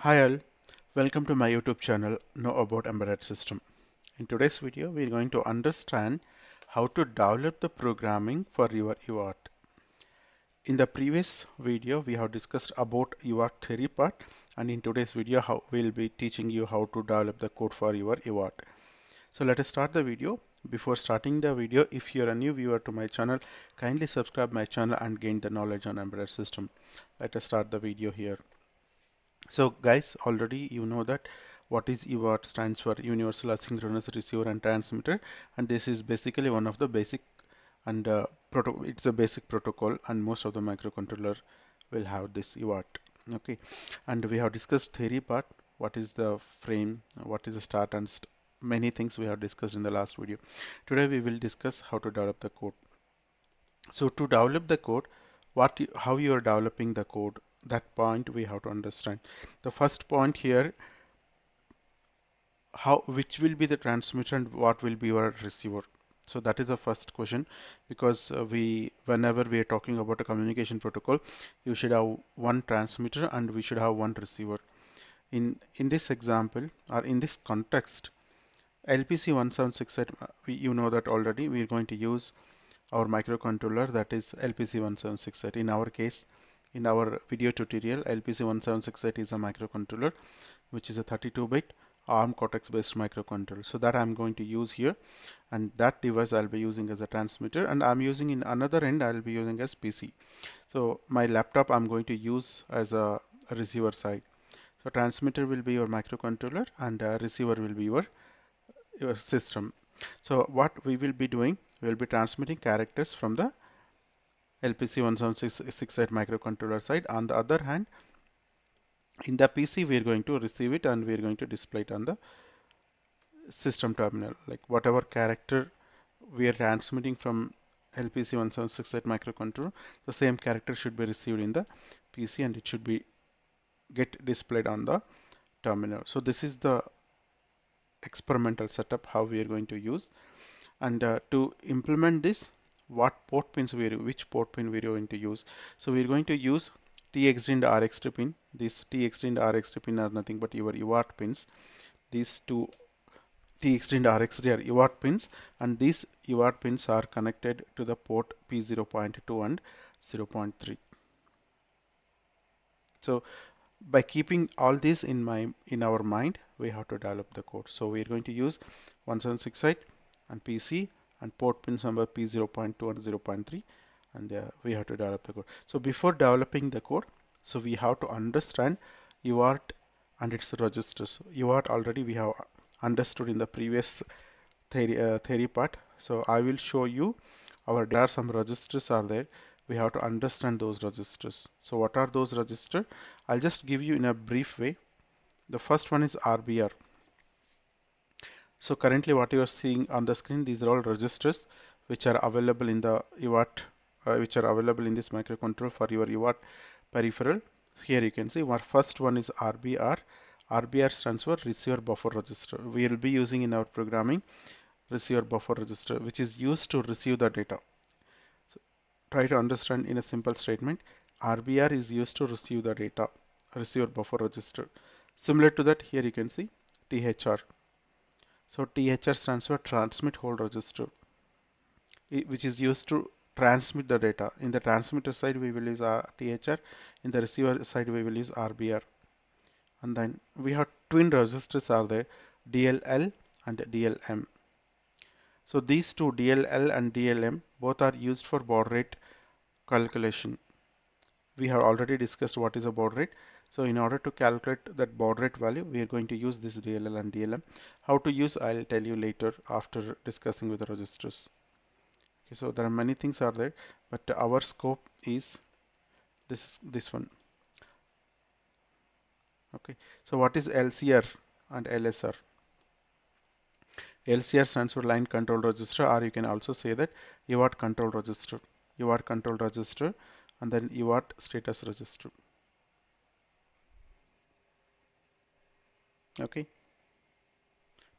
Hi all, welcome to my YouTube channel Know About Embedded System. In today's video, we're going to understand how to develop the programming for your UART. In the previous video, we have discussed about UART theory part, and in today's video, we'll be teaching you how to develop the code for your UART. So let us start the video. Before starting the video, if you're a new viewer to my channel, kindly subscribe my channel and gain the knowledge on embedded system. Let us start the video here. So guys, already you know that what is UART stands for Universal Asynchronous Receiver and Transmitter, and this is basically one of the basic and it's a basic protocol, and most of the microcontroller will have this UART. Okay, and we have discussed theory part, what is the frame, what is the start, and many things we have discussed in the last video. Today we will discuss how to develop the code. So to develop the code, how you are developing the code, that point we have to understand. The first point here, which will be the transmitter and what will be your receiver. So that is the first question, because whenever we are talking about a communication protocol, you should have one transmitter and we should have one receiver. In this example, or in this context, LPC1768, you know that already. We are going to use our microcontroller, that is LPC1768. In our case, in our video tutorial, LPC1768 is a microcontroller which is a 32-bit ARM Cortex based microcontroller. So that I'm going to use here, and that device I'll be using as a transmitter, and I'm using in another end I'll be using as PC. So my laptop I'm going to use as a receiver side. So transmitter will be your microcontroller and receiver will be your system. So what we will be doing, we will be transmitting characters from the LPC1768 microcontroller side. On the other hand, in the PC we are going to receive it and we are going to display it on the system terminal. Like whatever character we are transmitting from LPC1768 microcontroller, the same character should be received in the PC and it should be get displayed on the terminal. So this is the experimental setup how we are going to use. And to implement this, which port pin we are going to use. So we are going to use TXD and RXD pin. This TXD and RXD pin are nothing but your UART pins. These two TXD and RXD are UART pins, and these UART pins are connected to the port P0.2 and 0.3. So by keeping all this in our mind, we have to develop the code. So we are going to use 1768 and PC and port pins number P0.2 and 0.3, and we have to develop the code. So before developing the code, so we have to understand UART and its registers. UART already we have understood in the previous theory part. So I will show you there are some registers are there. We have to understand those registers. So what are those registers? I'll just give you in a brief way. The first one is RBR. So currently what you are seeing on the screen, these are all registers which are available in the UART, which are available in this microcontroller for your UART peripheral. Here you can see our first one is RBR. RBR stands for receiver buffer register. We will be using in our programming receiver buffer register, which is used to receive the data. So try to understand in a simple statement. RBR is used to receive the data, receiver buffer register. Similar to that, here you can see THR. So THR stands for transmit hold register, which is used to transmit the data. In the transmitter side, we will use THR. In the receiver side, we will use RBR. And then we have twin registers are there, DLL and DLM. So these two, DLL and DLM, both are used for baud rate calculation. We have already discussed what is a baud rate. So in order to calculate that baud rate value, we are going to use this DLL and DLM. How to use, I'll tell you later after discussing with the registers. Okay, so there are many things are there, but our scope is this one. Okay, so what is LCR and LSR? LCR stands for line control register, or you can also say that UART control register, UART control register, and then UART status register. Okay,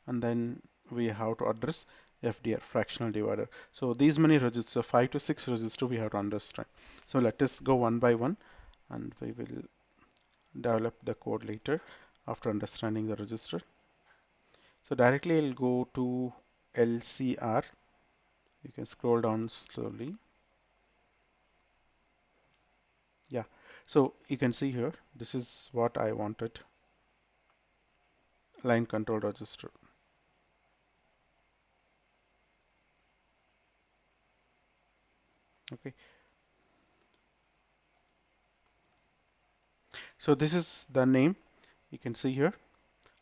and then we have to address FDR, fractional divider. So these many registers, 5 to 6 registers we have to understand. So let us go one by one, and we will develop the code later after understanding the register. So directly I'll go to LCR. You can scroll down slowly. Yeah, so you can see here, this is what I wanted, line control register. Okay, so this is the name. You can see here,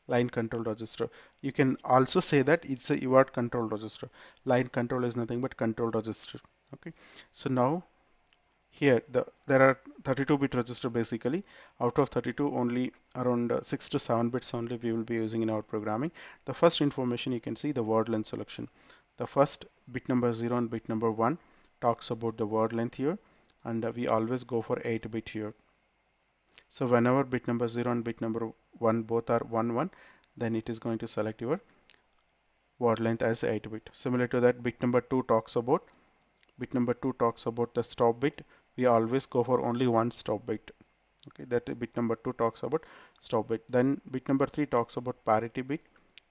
line control register. You can also say that it's a UART control register. Line control is nothing but control register. Okay, so now here there are 32-bit register basically. Out of 32, only around 6 to 7 bits only we will be using in our programming. The first information you can see the word length selection. The first bit number 0 and bit number 1 talks about the word length here, and we always go for 8-bit here. So whenever bit number 0 and bit number 1 both are 1 1, then it is going to select your word length as 8-bit. Similar to that, bit number 2 talks about the stop bit. We always go for only one stop bit. Okay, that bit number 2 talks about stop bit. Then bit number 3 talks about parity bit.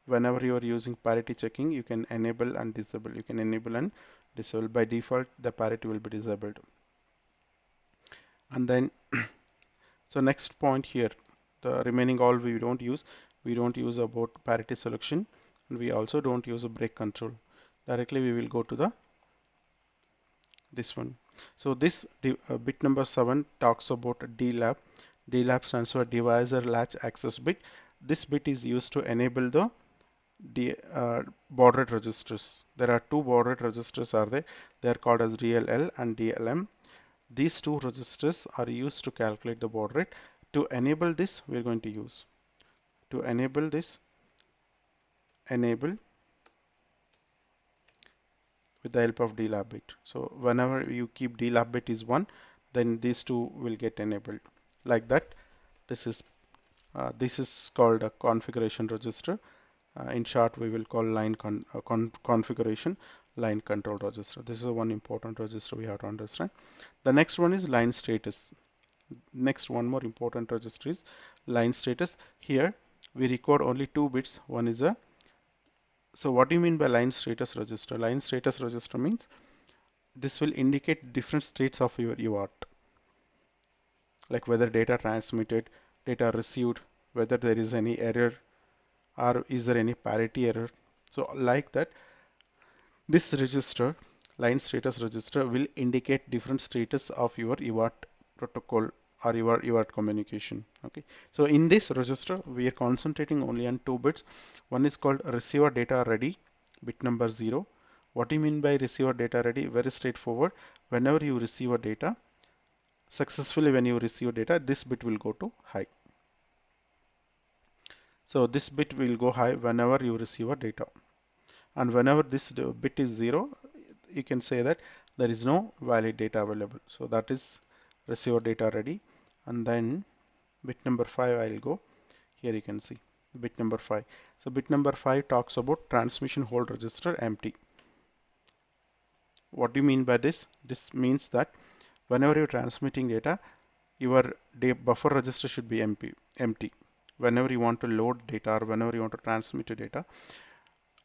Whenever you are using parity checking, you can enable and disable. You can enable and disable. By default, the parity will be disabled. And then, so next point here, the remaining all we don't use. We don't use about parity selection, and we also don't use a break control. Directly, we will go to the this one. So this bit number 7 talks about DLAB. DLAB stands for divisor latch access bit. This bit is used to enable the baud rate registers. There are two baud rate registers are there. They are called as DLL and DLM. These two registers are used to calculate the baud rate. To enable this, we are going to use. To enable this, enable with the help of DLAB bit. So whenever you keep DLAB bit is 1, then these two will get enabled. Like that, this is called a configuration register. In short, we will call configuration line control register. This is one important register we have to understand. The next one is line status. Next, one more important register is line status. Here we record only 2 bits. One is a So what do you mean by line status register? Line status register means this will indicate different states of your UART, like whether data transmitted, data received, whether there is any error, or is there any parity error. So like that, this register, line status register, will indicate different status of your UART protocol or your UART communication. Okay. So in this register, we are concentrating only on 2 bits. One is called receiver data ready, bit number 0. What do you mean by receiver data ready? Very straightforward. Whenever you receive a data, successfully when you receive data, this bit will go to high. So this bit will go high whenever you receive a data. And whenever this bit is 0, you can say that there is no valid data available. So that is receiver data ready. And then bit number 5, I'll go. Here you can see bit number 5. So bit number 5 talks about transmission hold register empty. What do you mean by this? This means that whenever you're transmitting data, your buffer register should be empty. Whenever you want to load data or whenever you want to transmit data,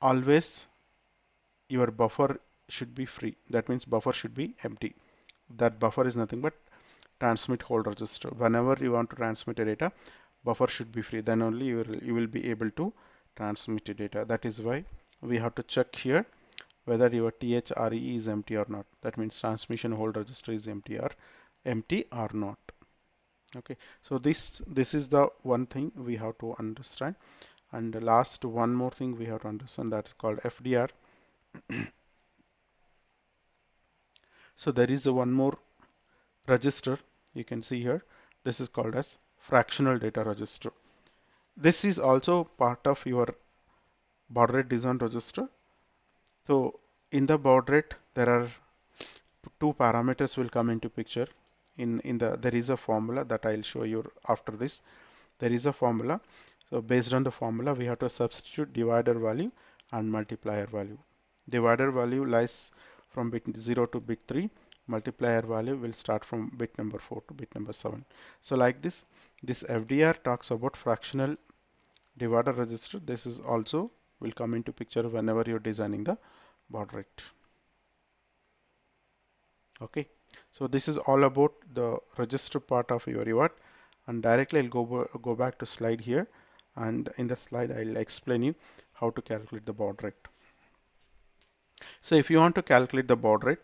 always your buffer should be free. That means buffer should be empty. That buffer is nothing but transmit hold register. Whenever you want to transmit a data, buffer should be free. Then only you will be able to transmit the data. That is why we have to check here whether your THRE is empty or not. That means transmission hold register is empty or not. Okay, so this is the one thing we have to understand. And the last one more thing we have to understand, that's called FDR. So there is a one more register you can see here. This is called as fractional data register. This is also part of your baud rate design register. So in the baud rate, there are two parameters will come into picture. There is a formula that I'll show you after this. There is a formula. So based on the formula, we have to substitute divider value and multiplier value. Divider value lies from bit 0 to bit 3. Multiplier value will start from bit number 4 to bit number 7. So like this, This FDR talks about fractional divider register. This is also will come into picture whenever you're designing the baud rate. Okay, so this is all about the register part of your UART, and directly I'll go back to slide here, and in the slide I'll explain you how to calculate the baud rate. So if you want to calculate the baud rate,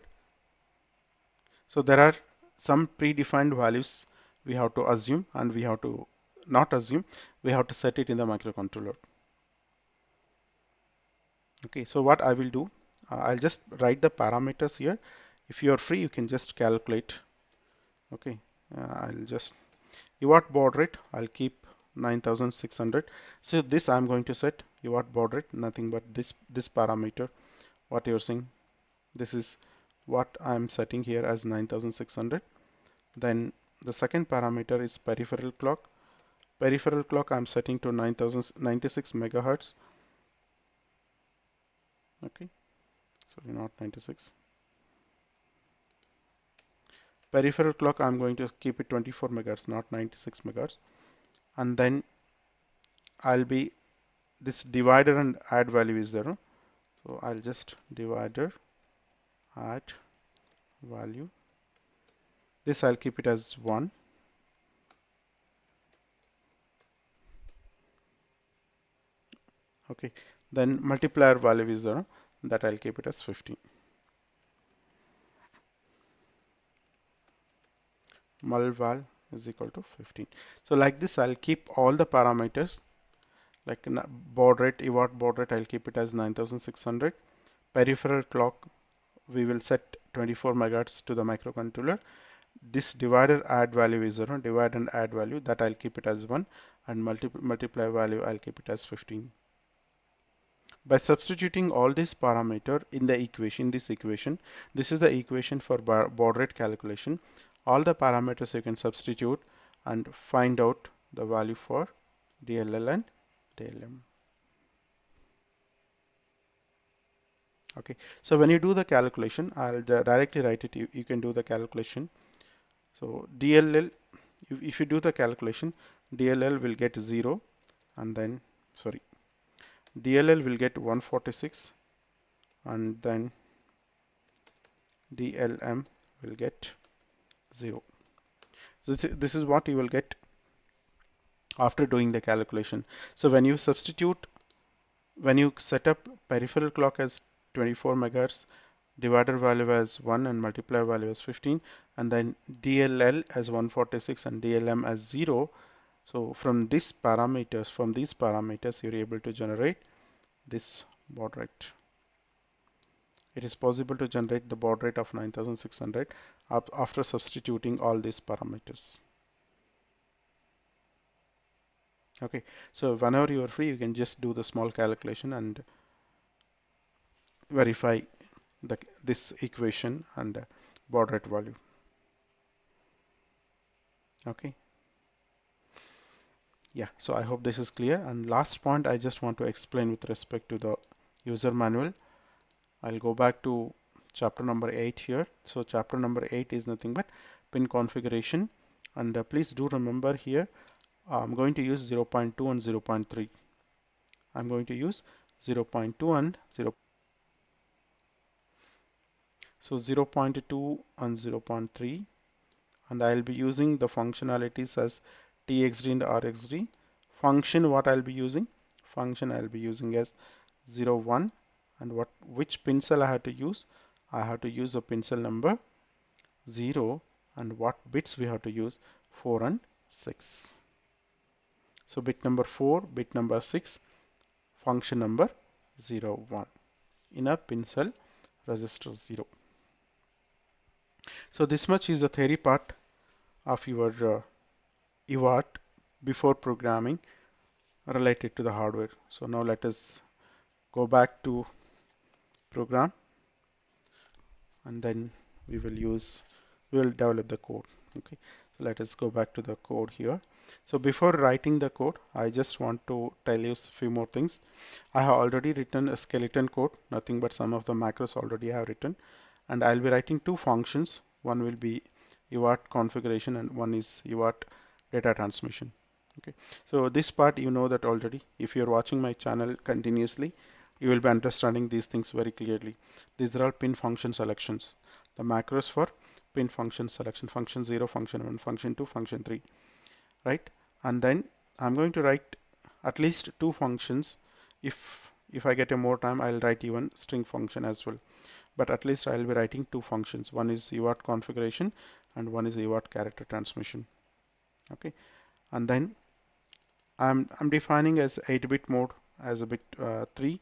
so there are some predefined values we have to assume, and we have to not assume, we have to set it in the microcontroller. Okay, so what I will do, I'll just write the parameters here. If you are free, you can just calculate. Okay, I'll just UART baud rate, I'll keep 9600. So this I'm going to set UART baud rate, nothing but this parameter, what you're seeing. This is what I'm setting here as 9600. Then the second parameter is peripheral clock. Peripheral clock I'm setting to 9096 megahertz. Okay, so not 96. Peripheral clock I'm going to keep it 24 megahertz, not 96 megahertz. And then I'll be this divider and add value is there. No? So I'll just divider add value. This I'll keep it as 1. Okay. Then multiplier value is there. That I'll keep it as 15. Mulval is equal to 15. So like this, I'll keep all the parameters like baud rate, UART baud rate, I'll keep it as 9600. Peripheral clock, we will set 24 megahertz to the microcontroller. This divider add value is 0, divide and add value, that I'll keep it as 1, and multiply value I'll keep it as 15. By substituting all these parameter in the equation, this is the equation for baud rate calculation. All the parameters you can substitute and find out the value for DLL and DLM. Okay, so when you do the calculation, I'll directly write it. You can do the calculation. So DLL, if you do the calculation, DLL will get 0, and then sorry, DLL will get 146, and then DLM will get 0. So this is what you will get after doing the calculation. So when you substitute, when you set up peripheral clock as 24 megahertz, divider value as 1 and multiplier value as 15, and then DLL as 146 and DLM as 0. So from these parameters, you're able to generate this baud rate. It is possible to generate the baud rate of 9600 after substituting all these parameters. Okay, so whenever you are free, you can just do the small calculation and verify this equation and baud rate value. Okay, yeah, so I hope this is clear. And last point I just want to explain with respect to the user manual. I'll go back to chapter number 8 here. So chapter number 8 is nothing but pin configuration, and please do remember here I'm going to use 0.2 and 0.3. I'm going to use 0.2 and 0. So 0.2 and 0.3, and I'll be using the functionalities as TXD and RXD. Function, what I'll be using? Function I'll be using as 0, 1, and which pin cell I have to use? I have to use the pin cell number 0, and what bits we have to use? 4 and 6. So bit number 4, bit number 6, function number 0, 1 in a pin cell register 0. So this much is the theory part of your UART before programming related to the hardware. So now let us go back to program, and then we will develop the code. Okay, so let us go back to the code here. So before writing the code, I just want to tell you a few more things. I have already written a skeleton code, nothing but some of the macros already I have written, and I'll be writing two functions. One will be UART configuration and one is UART data transmission. Okay, so this part you know that already. If you're watching my channel continuously, you will be understanding these things very clearly. These are all pin function selections. The macros for pin function selection: function 0, function 1, function 2, function 3, right? And then I'm going to write at least two functions. If I get a more time, I'll write even string function as well. But at least I'll be writing two functions. One is UART configuration and one is UART character transmission. Okay, and then I'm defining as 8-bit mode as a bit 3.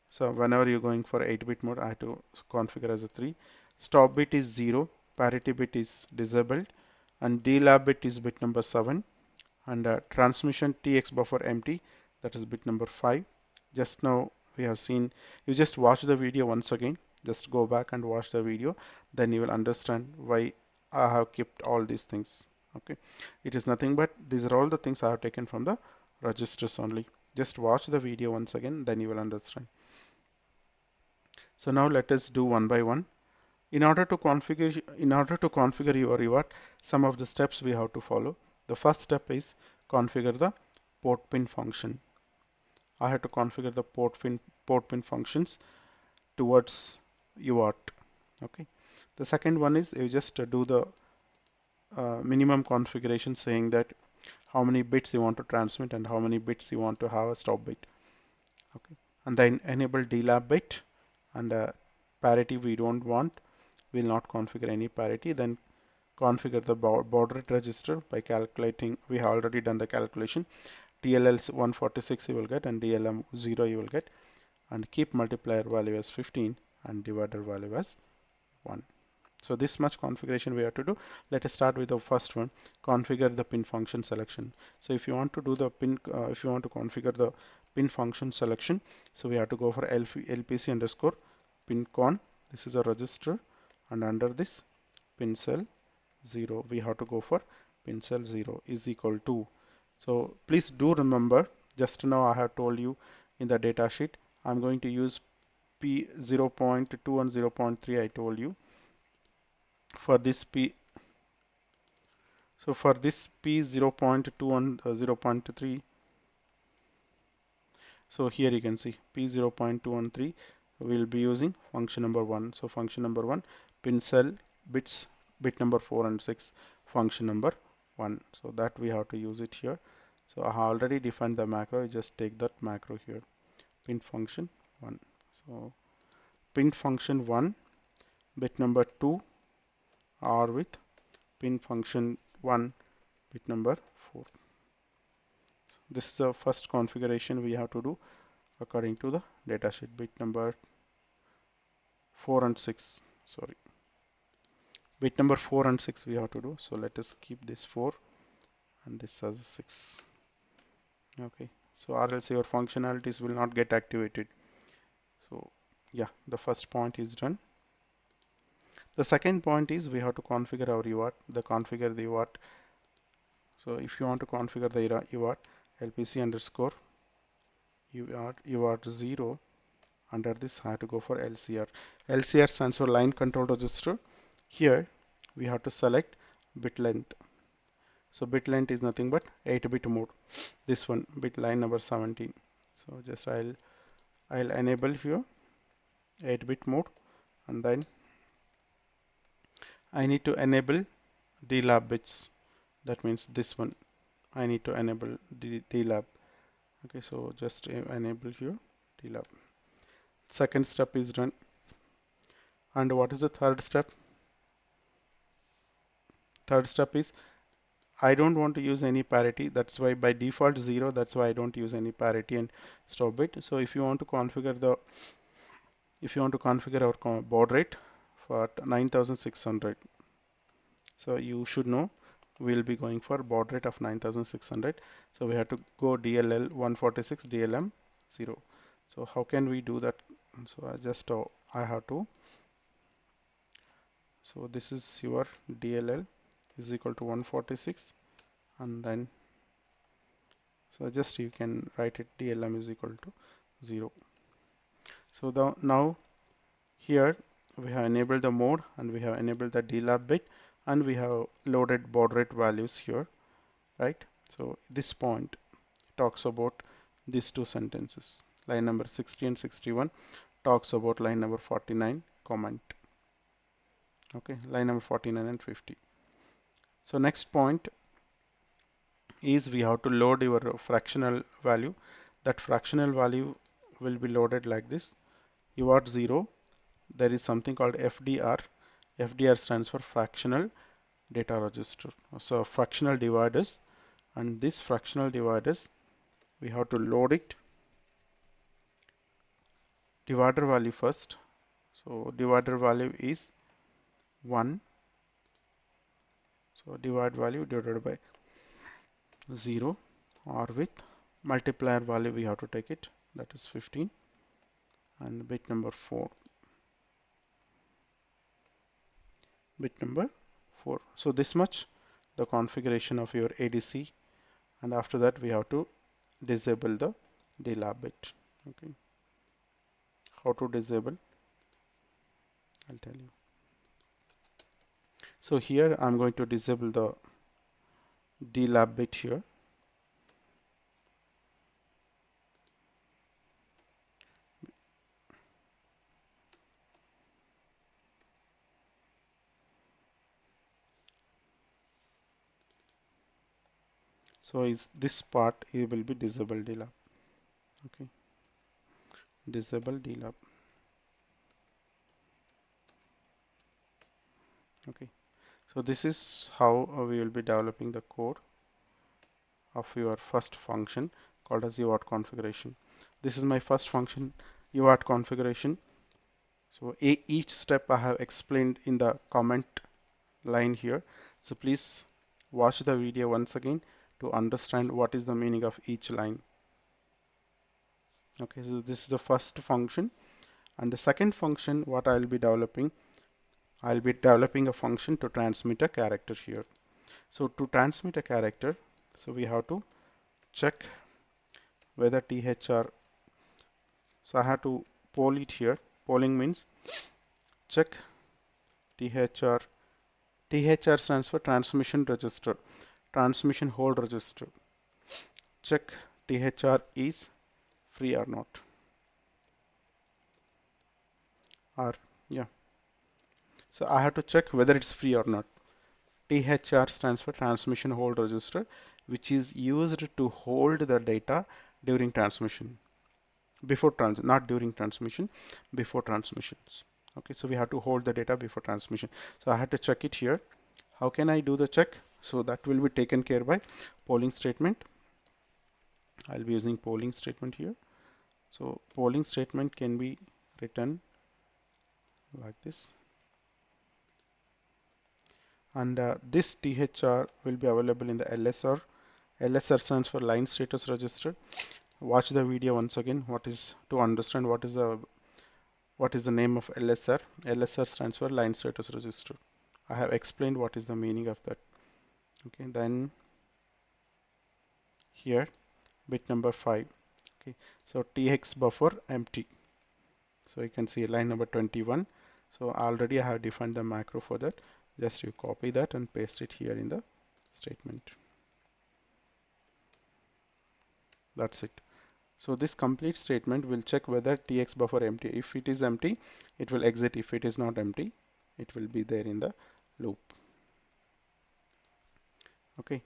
So whenever you're going for 8-bit mode, I have to configure as a 3. Stop bit is 0, parity bit is disabled, and DLAB bit is bit number 7, and transmission TX buffer empty, that is bit number 5. Just now we have seen, you just watch the video once again, just go back and watch the video, then you will understand why I have kept all these things. Okay, it is nothing but these are all the things I have taken from the registers only. Just watch the video once again, then you will understand. So now let us do one by one. In order to configure your UART, some of the steps we have to follow. The first step is configure the port pin function. I have to configure the port pin functions towards UART. Okay. The second one is you just do the minimum configuration, saying that how many bits you want to transmit and how many bits you want to have a stop bit. Okay. And then enable DLAB bit, and parity we don't want. We'll not configure any parity. Then configure the baud rate register by calculating. We have already done the calculation. DLL 146 you will get, and DLM 0 you will get, and keep multiplier value as 15 and divider value as 1. So this much configuration we have to do. Let us start with the first one, configure the pin function selection. So if you want to do the if you want to configure the pin function selection, so we have to go for LPC underscore pin con. This is a register, and under this pin cell 0, we have to go for pin cell 0 is equal to. So please do remember, just now I have told you in the data sheet, I'm going to use P 0.2 and 0.3. I told you for this P. So for this P 0.2 and 0.3, so here you can see P 0.2 and 3, we'll be using function number 1. So function number 1, pin cell bits, bit number 4 and 6, function number 1. So that we have to use it here. So I have already defined the macro. Just take that macro here, pin function 1. So pin function 1, bit number 2 are with pin function 1, bit number 4. So this is the first configuration we have to do according to the datasheet. Bit number 4 and 6, sorry, bit number 4 and 6 we have to do. So let us keep this 4 and this as 6. Okay, so or else your functionalities will not get activated. So yeah, the first point is done. The second point is we have to configure our UART, configure the UART. So if you want to configure the UART, LPC underscore UART 0, under this I have to go for LCR. LCR stands for line control register. Here we have to select bit length. So bit length is nothing but 8-bit mode. This one, bit line number 17. So just I'll enable here 8-bit mode, and then I need to enable DLAB bits. That means this one I need to enable DLAB. Okay, so just enable here DLAB. Second step is done. And what is the third step? Third step is I don't want to use any parity. That's why by default 0. That's why I don't use any parity and stop bit. So if you want to configure our baud rate for 9600, so you should know we'll be going for baud rate of 9600. So we have to go DLL 146 DLM 0. So how can we do that? So I have to. So this is your DLL is equal to 146, and then so just you can write it DLM is equal to 0. So now here we have enabled the mode, and we have enabled the DLAB bit, and we have loaded baud rate values here. right? So this point talks about these two sentences. Line number 60 and 61 talks about line number 49 comment. Okay, line number 49 and 50. So next point is we have to load your fractional value. That fractional value will be loaded like this. UART 0, there is something called FDR. FDR stands for fractional data register. So fractional dividers, and this fractional dividers we have to load it. Divider value first. So divider value is 1. So divide value divided by 0, or with multiplier value we have to take it, that is 15, and bit number 4. Bit number 4. So this much the configuration of your ADC, and after that we have to disable the delab bit. Okay, how to disable, I'll tell you. So here I'm going to disable the delab bit here. So is this part, it will be disable delab. Okay, disable delab. Okay, so this is how we will be developing the code of your first function called as UART configuration. This is my first function, UART configuration. So each step I have explained in the comment line here. So please watch the video once again to understand what is the meaning of each line. Okay, so this is the first function, and the second function what I'll be developing, I'll be developing a function to transmit a character here. So to transmit a character, so we have to check whether THR, so I have to poll it here. Polling means check THR. THR stands for transmission register, transmission hold register. Check THR is free or not. Or yeah. So I have to check whether it's free or not. THR stands for transmission hold register, which is used to hold the data during transmission. Not during transmission, before transmissions. Okay, so we have to hold the data before transmission. So I had to check it here. How can I do the check? So that will be taken care by polling statement. I'll be using polling statement here. So polling statement can be written like this. And this THR will be available in the LSR. LSR stands for line status register. Watch the video once again. What is to understand what is the name of LSR? LSR stands for line status register. I have explained what is the meaning of that. Okay, then here bit number 5. Okay, so TX buffer empty. So you can see line number 21. So already I have defined the macro for that. Just you copy that and paste it here in the statement. That's it. So this complete statement will check whether TX buffer empty. If it is empty, it will exit. If it is not empty, it will be there in the loop. Okay.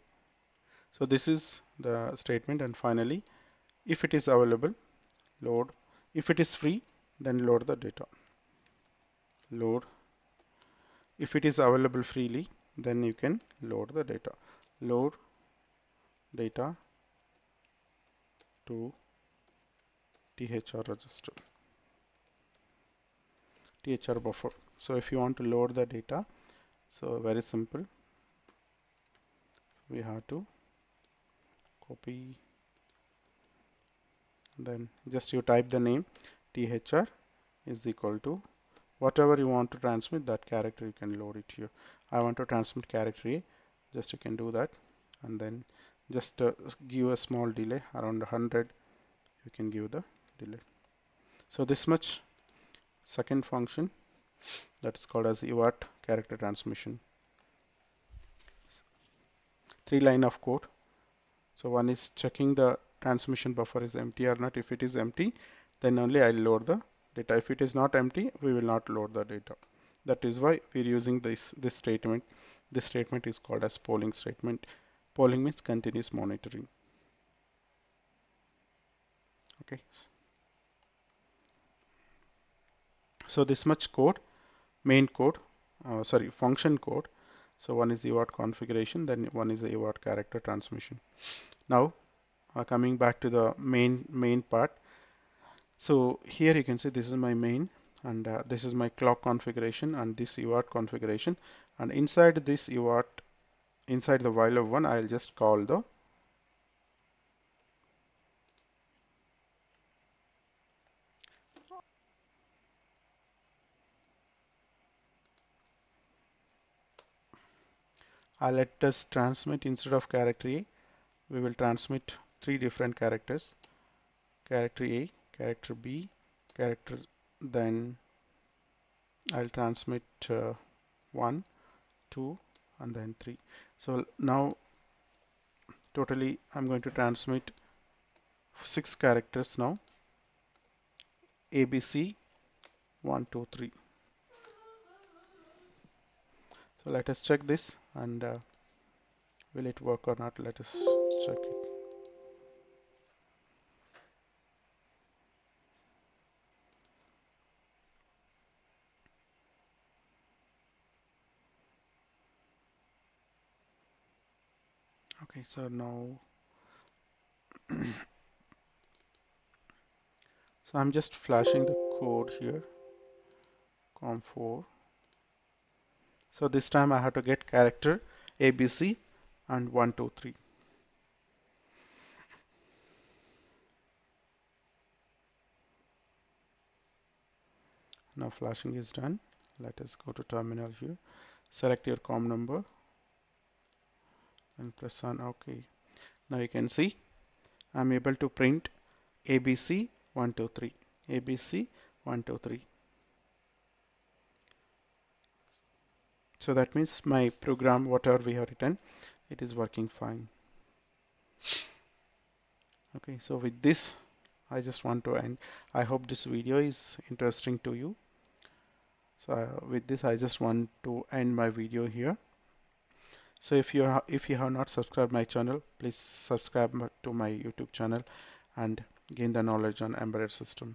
So this is the statement, and finally, if it is available, load. If it is free, then load the data. Load. If it is available freely, then you can load the data. Load data to THR register, THR buffer. So if you want to load the data, so very simple. So we have to copy, then just you type the name THR is equal to whatever you want to transmit, that character you can load it here. I want to transmit character A, just you can do that, and then just give a small delay around 100. You can give the delay. So this much second function, that's called as UART character transmission. 3 line of code. So one is checking the transmission buffer is empty or not. If it is empty, then only I'll load the data. If it is not empty, we will not load the data. That is why we're using this statement. This statement is called as polling statement. Polling means continuous monitoring. Okay. So this much code, main code, sorry, function code. So one is UART configuration, then one is the UART character transmission. Now coming back to the main part. So here you can see this is my main, and this is my clock configuration and this UART configuration. And inside this UART, inside the while of one, I'll just call the let us transmit instead of character A, we will transmit three different characters: character A, character B, character. Then I'll transmit 1, 2, and then 3. So now totally I'm going to transmit 6 characters now. ABC 1, 2, 3. So let us check this, and will it work or not? Let us check it. Okay, so now so I'm just flashing the code here, COM4. So this time I have to get character ABC and 1, 2, 3. Now flashing is done. Let us go to terminal here. Select your COM number and press on OK. Now you can see I'm able to print ABC 1, 2, 3. ABC 1, 2, 3. So that means my program, whatever we have written, it is working fine. Okay, so with this, I just want to end. I hope this video is interesting to you. So with this, I just want to end my video here. So if you have not subscribed my channel, please subscribe to my YouTube channel and gain the knowledge on embedded system.